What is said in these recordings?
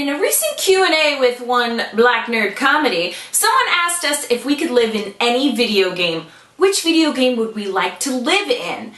in a recent Q&A with one Black Nerd Comedy, someone asked us if we could live in any video game, which video game would we like to live in?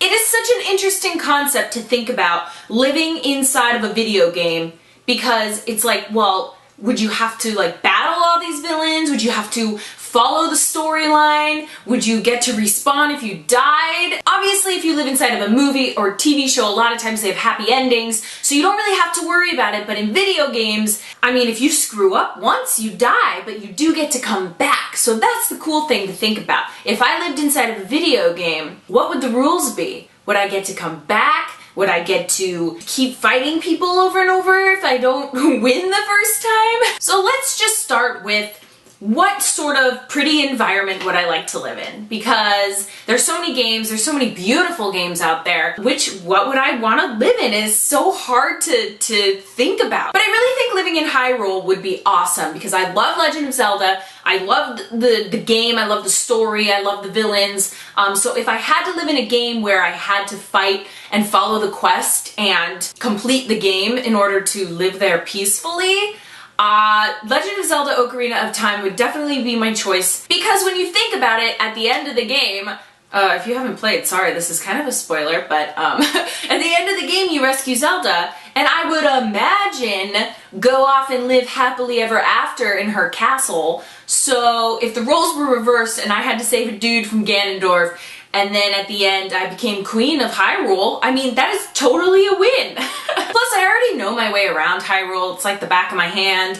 It is such an interesting concept to think about, living inside of a video game, because it's like, well, would you have to like battle all these villains? Would you have to follow the storyline? Would you get to respawn if you died? Obviously, if you live inside of a movie or TV show, a lot of times they have happy endings, so you don't really have to worry about it. But in video games, I mean, if you screw up once, you die, but you do get to come back. So that's the cool thing to think about. If I lived inside of a video game, what would the rules be? Would I get to come back? Would I get to keep fighting people over and over if I don't win the first time? So let's just start with what sort of pretty environment would I like to live in? Because there's so many games, there's so many beautiful games out there, what would I want to live in is so hard to think about. But I really think living in Hyrule would be awesome because I love Legend of Zelda, I love the game, I love the story, I love the villains. So if I had to live in a game where I had to fight and follow the quest and complete the game in order to live there peacefully, Legend of Zelda Ocarina of Time would definitely be my choice, because when you think about it, at the end of the game, if you haven't played, sorry, this is kind of a spoiler, but at the end of the game you rescue Zelda, and I would imagine go off and live happily ever after in her castle. So if the roles were reversed and I had to save a dude from Ganondorf, and then at the end I became Queen of Hyrule, I mean, that is totally a win. Plus, I already know my way around Hyrule. It's like the back of my hand.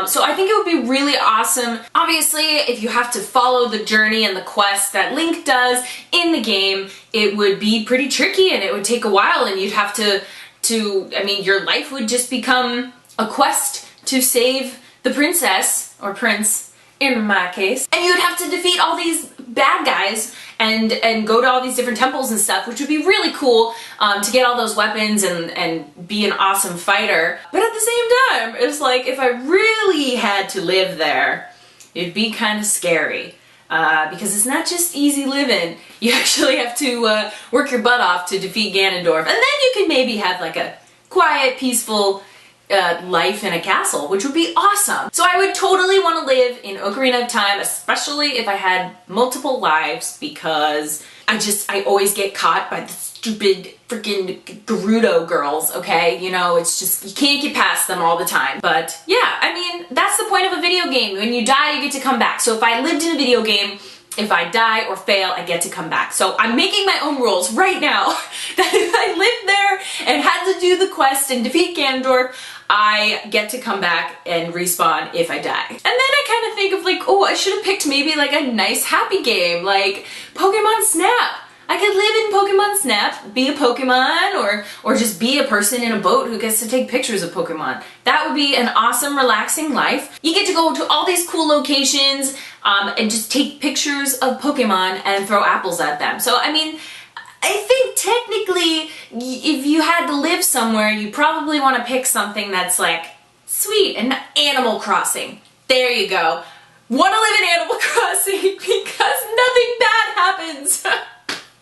So I think it would be really awesome. Obviously, if you have to follow the journey and the quest that Link does in the game, it would be pretty tricky and it would take a while, and you'd have to I mean, your life would just become a quest to save the princess, or prince in my case, and you would have to defeat all these bad guys and go to all these different temples and stuff, which would be really cool to get all those weapons and be an awesome fighter. But at the same time, it's like if I really had to live there, it'd be kind of scary. Because it's not just easy living. You actually have to work your butt off to defeat Ganondorf, and then you can maybe have like a quiet, peaceful life in a castle, which would be awesome. So I would totally want to live in Ocarina of Time, especially if I had multiple lives, because I always get caught by the stupid freaking Gerudo girls, okay? You know, it's just, you can't get past them all the time. But yeah, I mean, that's the point of a video game. When you die, you get to come back. So if I lived in a video game, if I die or fail, I get to come back. So I'm making my own rules right now that if I lived there and had to do the quest and defeat Ganondorf, I get to come back and respawn if I die. And then I kind of think of like, oh, I should have picked maybe like a nice happy game like Pokemon Snap. I could live in Pokemon Snap, be a Pokemon, or just be a person in a boat who gets to take pictures of Pokemon. That would be an awesome, relaxing life. You get to go to all these cool locations and just take pictures of Pokemon and throw apples at them. So, I mean, I think technically, if you had to live somewhere, you probably want to pick something that's like, sweet, and Animal Crossing. There you go. Want to live in Animal Crossing because nothing bad happens.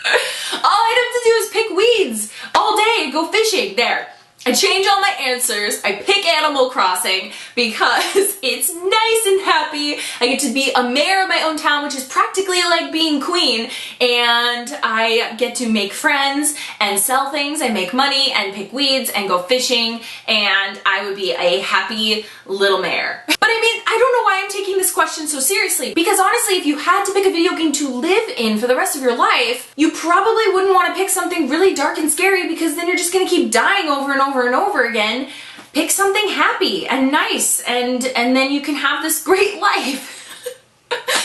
All I have to do is pick weeds all day and go fishing. There. I change all my answers. I pick Animal Crossing because it's nice and happy. I get to be a mayor of my own town, which is practically like being queen, and I get to make friends and sell things and make money and pick weeds and go fishing, and I would be a happy little mayor. But I mean, I don't know why I'm taking this question so seriously, because honestly, if you had to pick a video game to live in for the rest of your life, you probably wouldn't want to pick something really dark and scary, because then you're just gonna keep dying over and over and over again. Pick something happy and nice, and then you can have this great life.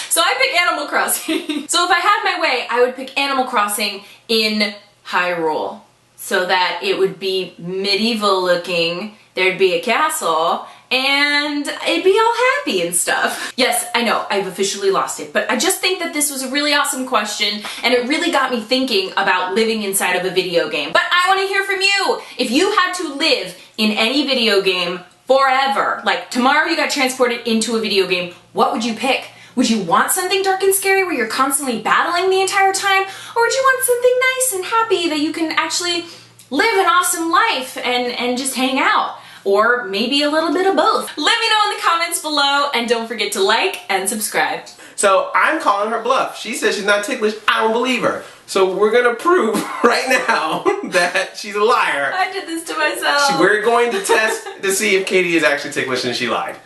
So I pick Animal Crossing. So if I had my way, I would pick Animal Crossing in Hyrule, so that it would be medieval looking, there'd be a castle, and it'd be all happy and stuff. Yes, I know, I've officially lost it, but I just think that this was a really awesome question, and it really got me thinking about living inside of a video game. But I want to hear from you. If you had to live in any video game forever, like tomorrow you got transported into a video game, what would you pick? Would you want something dark and scary where you're constantly battling the entire time? Or would you want something nice and happy that you can actually live an awesome life and just hang out. Or maybe a little bit of both. Let me know in the comments below, and don't forget to like and subscribe. So I'm calling her bluff. She says she's not ticklish. I don't believe her. So we're gonna prove right now that she's a liar. I did this to myself. We're going to test to see if Katie is actually ticklish and she lied.